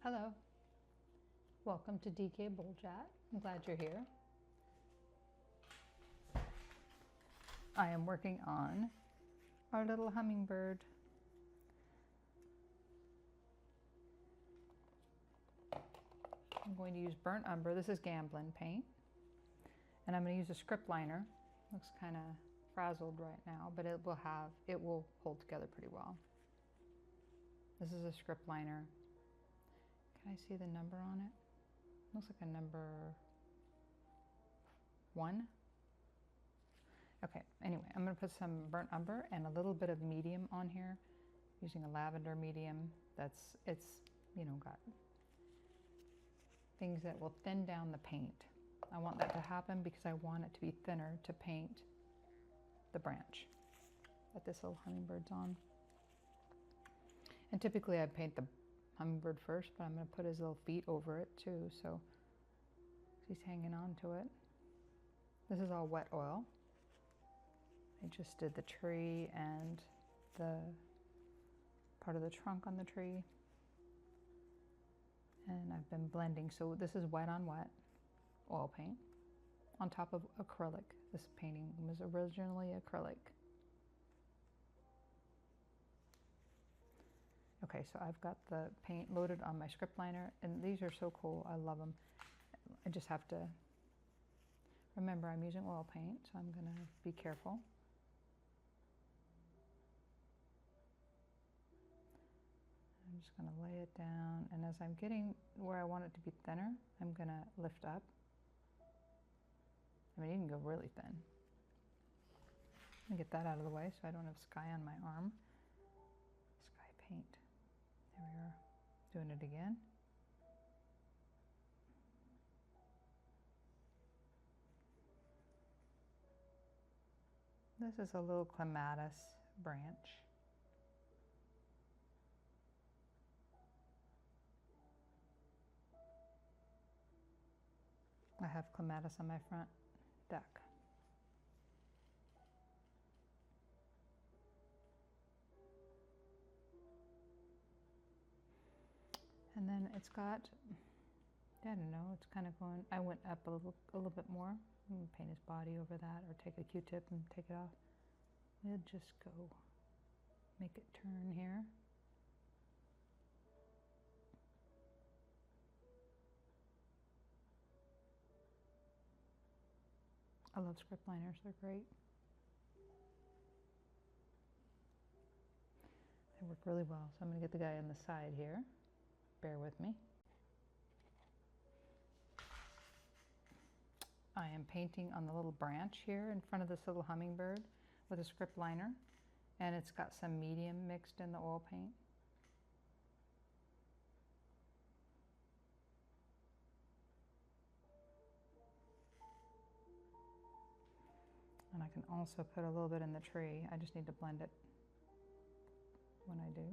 Hello, welcome to DK Boljat. I'm glad you're here. I am working on our little hummingbird. I'm going to use burnt umber. This is Gamblin paint. And I'm going to use a script liner. Looks kind of frazzled right now, but it will hold together pretty well. This is a script liner. Can I see the number on it? Looks like a number 1. Okay, anyway, I'm going to put some burnt umber and a little bit of medium on here, using a lavender medium. It's got things that will thin down the paint. I want that to happen because I want it to be thinner to paint the branch that this little hummingbird's on. And typically I paint the hummingbird first, but I'm going to put his little feet over it too, so he's hanging on to it. This is all wet oil. I just did the tree and the part of the trunk on the tree. And I've been blending, so this is wet on wet oil paint on top of acrylic. This painting was originally acrylic. Okay, so I've got the paint loaded on my script liner, and these are so cool. I love them. I just have to remember I'm using oil paint, so I'm gonna be careful. I'm just gonna lay it down, and as I'm getting where I want it to be thinner, I'm gonna lift up. I mean, you can go really thin. Let me get that out of the way so I don't have sky on my arm. Sky paint. There we are. Doing it again. This is a little clematis branch. I have clematis on my front deck. And then it's got, I don't know, it's kind of going, I went up a little bit more. I'm gonna paint his body over that, or take a Q-tip and take it off. We'll just go make it turn here. I love script liners, they're great. They work really well. So I'm gonna get the guy on the side here. Bear with me. I am painting on the little branch here in front of this little hummingbird with a script liner, and it's got some medium mixed in the oil paint. And I can also put a little bit in the tree. I just need to blend it when I do.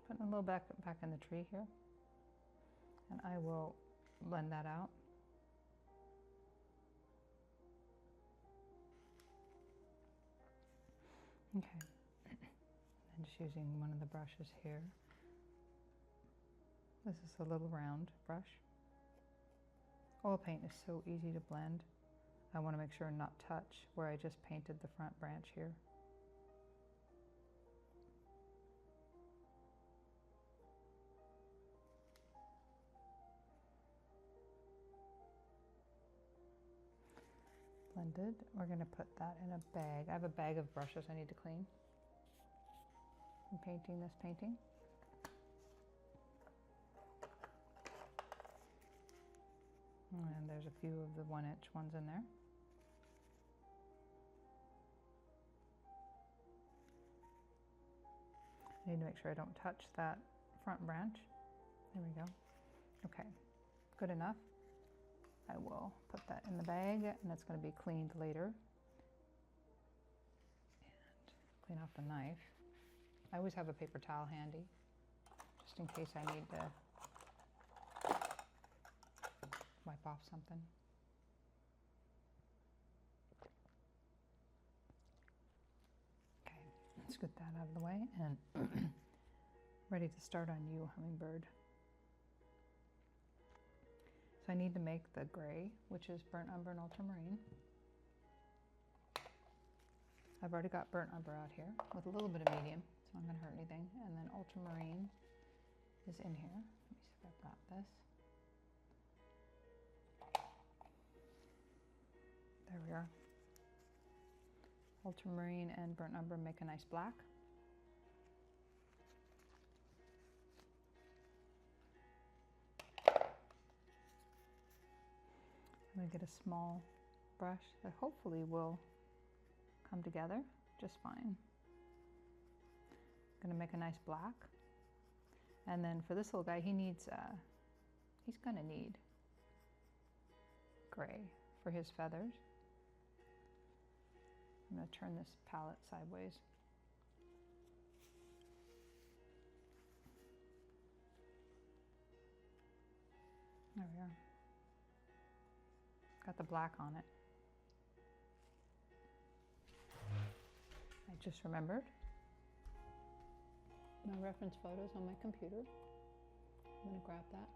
Putting a little back in the tree here, and I will blend that out. Okay, and just using one of the brushes here. This is a little round brush. Oil paint is so easy to blend. I want to make sure not touch where I just painted the front branch here. Blended. We're going to put that in a bag. I have a bag of brushes I need to clean. I'm painting this painting. And there's a few of the 1-inch ones in there. I need to make sure I don't touch that front branch. There we go. Okay, good enough. I will put that in the bag, and it's going to be cleaned later. And clean off the knife. I always have a paper towel handy, just in case I need to wipe off something. Okay, let's get that out of the way, and ready to start on you, Hummingbird. So I need to make the gray, which is burnt umber and ultramarine. I've already got burnt umber out here with a little bit of medium, so I'm not going to hurt anything. And then ultramarine is in here. Let me see if I brought this. There we are. Ultramarine and burnt umber make a nice black. I'm going to get a small brush that hopefully will come together just fine. I'm going to make a nice black. And then for this little guy, he's going to need gray for his feathers. I'm going to turn this palette sideways. There we are. Got the black on it. I just remembered my reference photos on my computer. I'm going to grab that.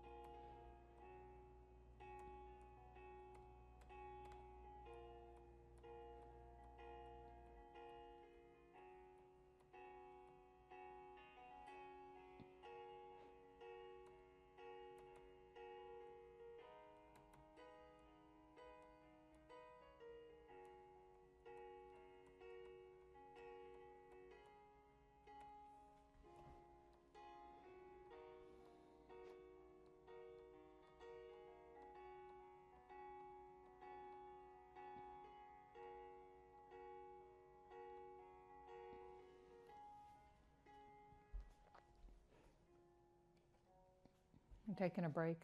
I'm taking a break.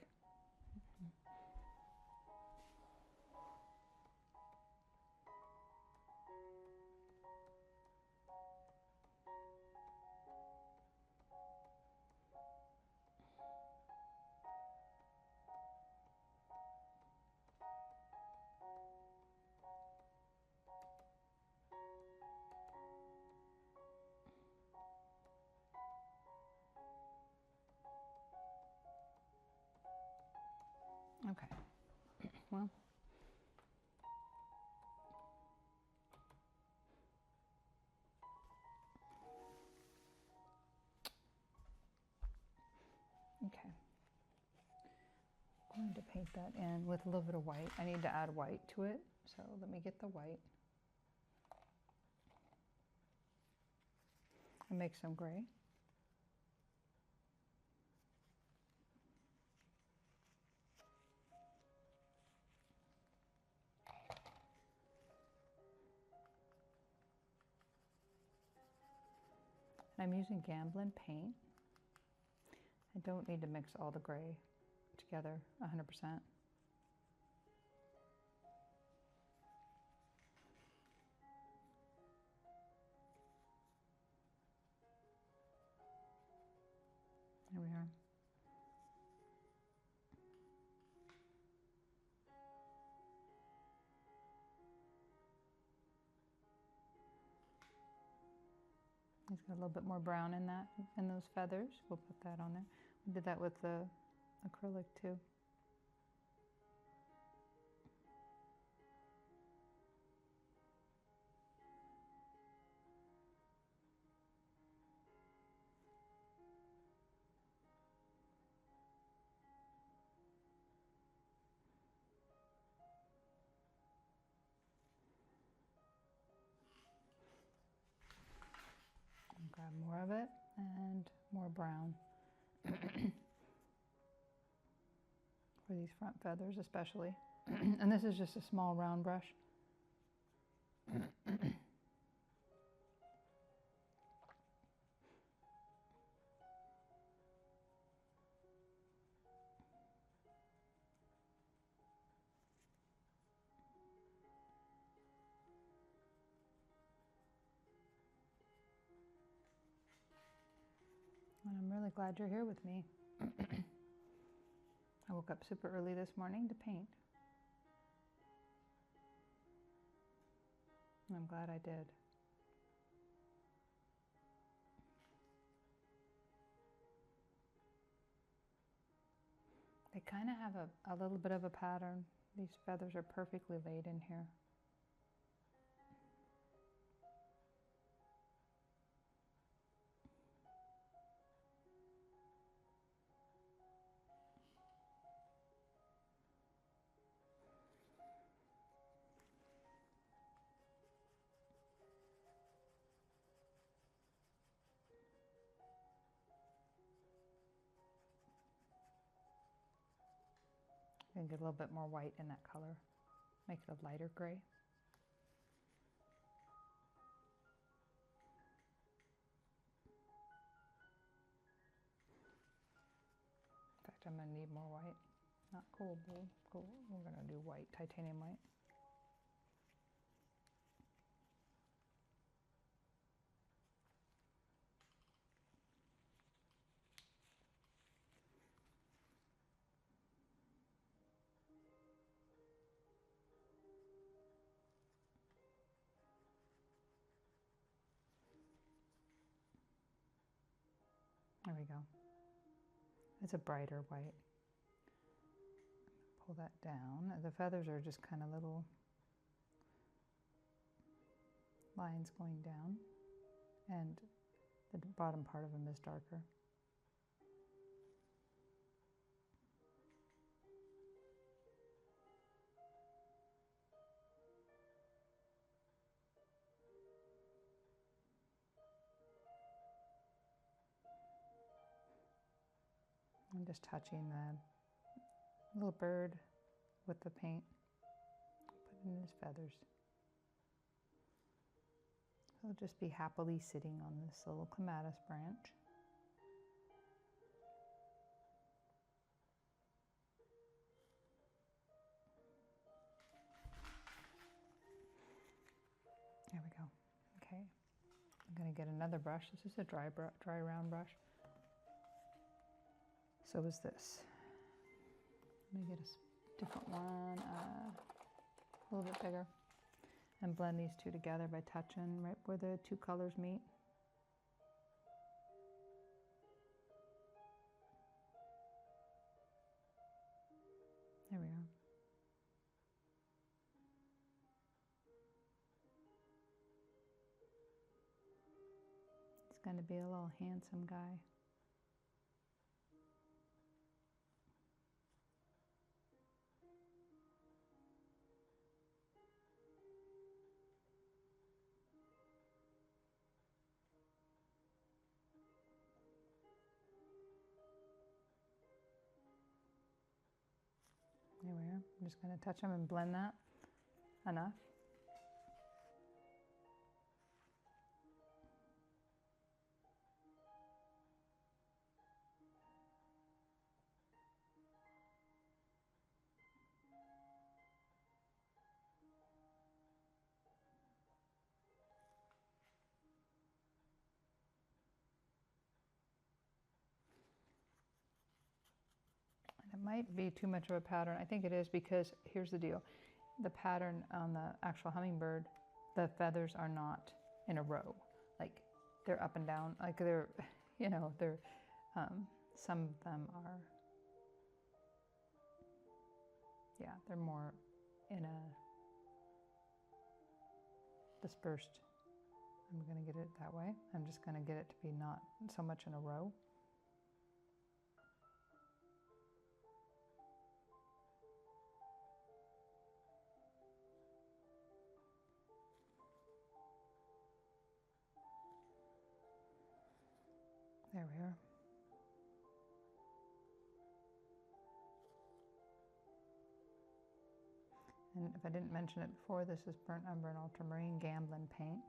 Okay, well, okay. I'm going to paint that in with a little bit of white. I need to add white to it, so let me get the white and make some gray. I'm using Gamblin paint. I don't need to mix all the gray together 100%. There we are. He's got a little bit more brown in that, in those feathers. We'll put that on there. We did that with the acrylic too. Grab more of it and more brown for these front feathers especially. And this is just a small round brush. really glad you're here with me. I woke up super early this morning to paint. And I'm glad I did. They kind of have a little bit of a pattern. These feathers are perfectly laid in here. And get a little bit more white in that color. Make it a lighter gray. In fact, I'm going to need more white. Not gold, gold. We're going to do white, titanium white. There we go. It's a brighter white. Pull that down. The feathers are just kind of little lines going down, and the bottom part of them is darker. I'm just touching the little bird with the paint, put in his feathers. He'll just be happily sitting on this little clematis branch. There we go. Okay, I'm going to get another brush. This is a dry round brush. So is this. Let me get a different one, a little bit bigger, and blend these two together by touching right where the two colors meet. There we are. It's going to be a little handsome guy. There we are. I'm just going to touch them and blend that enough. It might be too much of a pattern. I think it is because here's the deal. The pattern on the actual hummingbird, the feathers are not in a row. Like they're up and down. Like they're, you know, they're, some of them are, yeah, they're more in a dispersed. I'm going to get it that way. I'm just going to get it to be not so much in a row. There we are. And if I didn't mention it before, this is burnt umber and ultramarine Gamblin paint.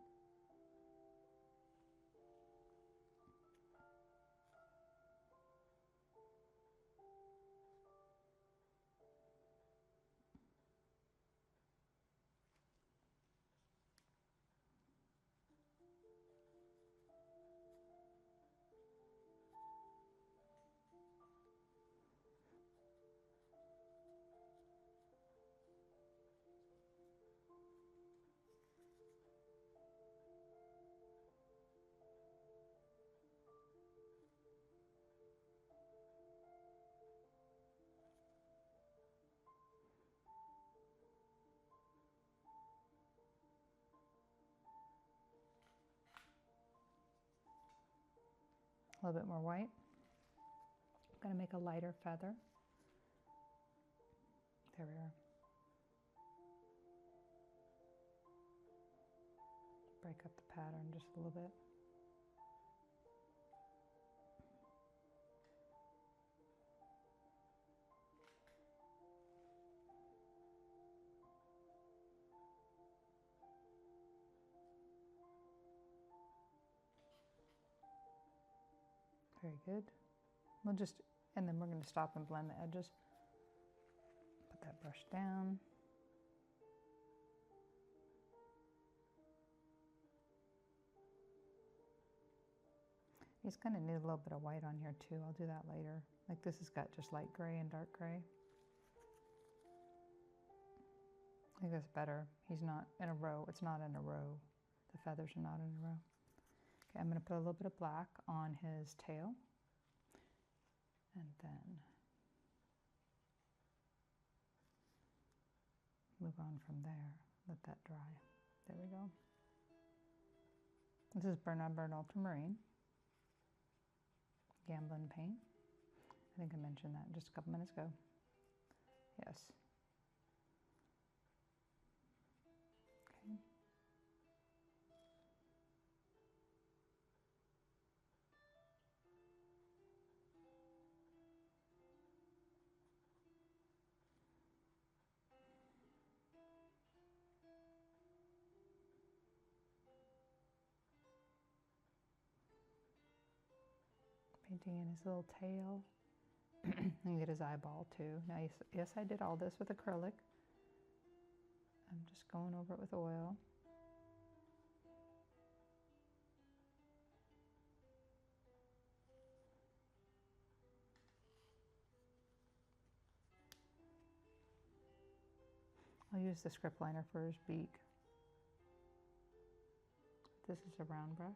a little bit more white. I'm going to make a lighter feather. There we are. Break up the pattern just a little bit. Very good. We'll just, and then we're going to stop and blend the edges. Put that brush down. He's going to need a little bit of white on here too. I'll do that later. Like this has got just light gray and dark gray. I think that's better. He's not in a row. It's not in a row. The feathers are not in a row. Okay, I'm going to put a little bit of black on his tail. And then move on from there. Let that dry. There we go. This is Burn on Burn Ultramarine. Gamblin paint. I think I mentioned that just a couple minutes ago. Yes. Okay. Painting in his little tail. And get his eyeball too. Now, yes, I did all this with acrylic. I'm just going over it with oil. I'll use the script liner for his beak. This is a round brush.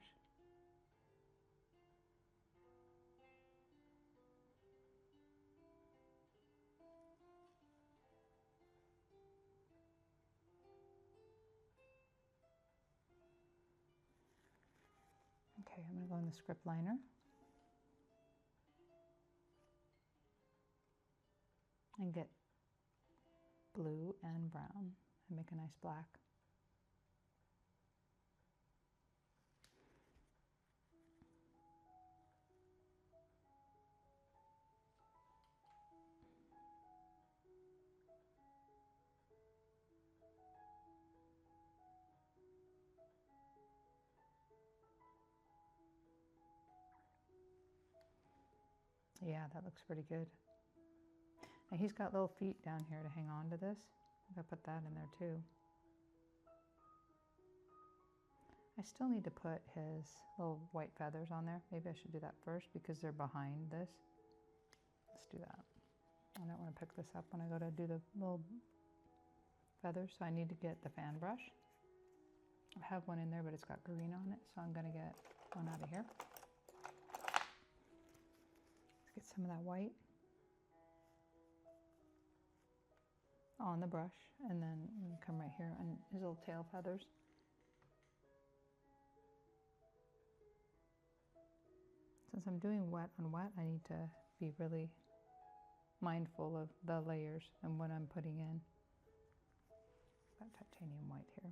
Okay, I'm going to go in the script liner. And get blue and brown and make a nice black. Yeah, that looks pretty good. Now he's got little feet down here to hang on to this. I'm going to put that in there too. I still need to put his little white feathers on there. Maybe I should do that first because they're behind this. Let's do that. I don't want to pick this up when I go to do the little feathers, so I need to get the fan brush. I have one in there, but it's got green on it, so I'm going to get one out of here. Let's get some of that white on the brush, and then come right here on his little tail feathers. Since I'm doing wet on wet, I need to be really mindful of the layers and what I'm putting in. That titanium white here.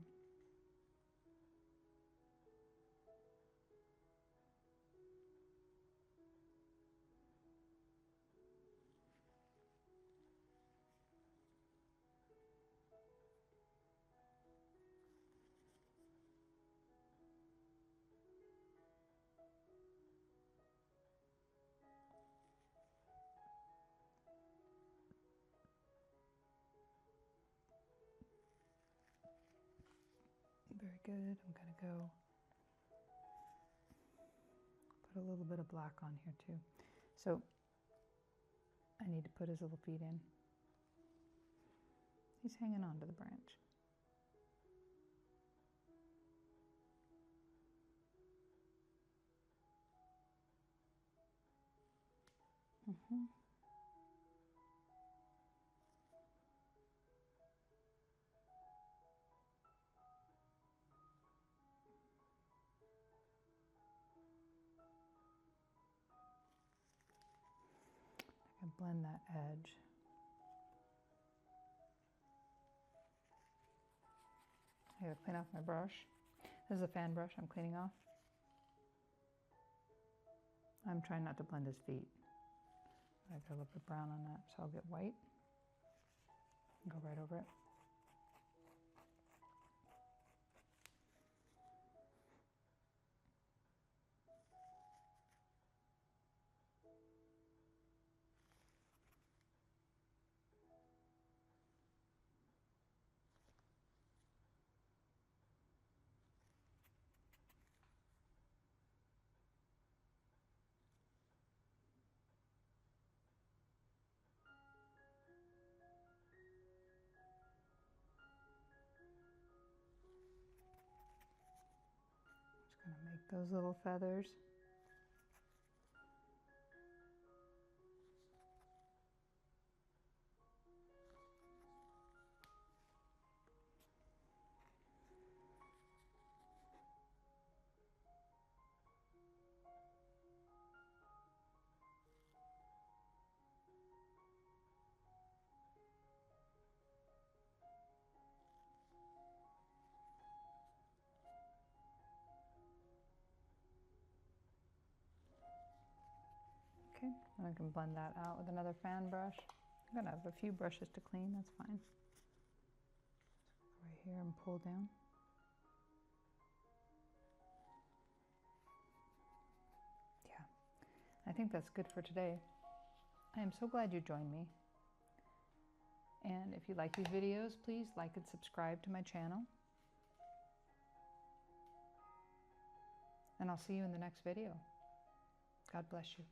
Very good. I'm going to go put a little bit of black on here too. So I need to put his little feet in. He's hanging on to the branch. blend that edge. I gotta clean off my brush. This is a fan brush I'm cleaning off. I'm trying not to blend his feet. I got a little bit brown on that, so I'll get white and go right over it. Just gonna make those little feathers. Okay, and I can blend that out with another fan brush. I'm gonna have a few brushes to clean, that's fine. Right here and pull down. Yeah, I think that's good for today. I am so glad you joined me. And if you like these videos, please like and subscribe to my channel. And I'll see you in the next video. God bless you.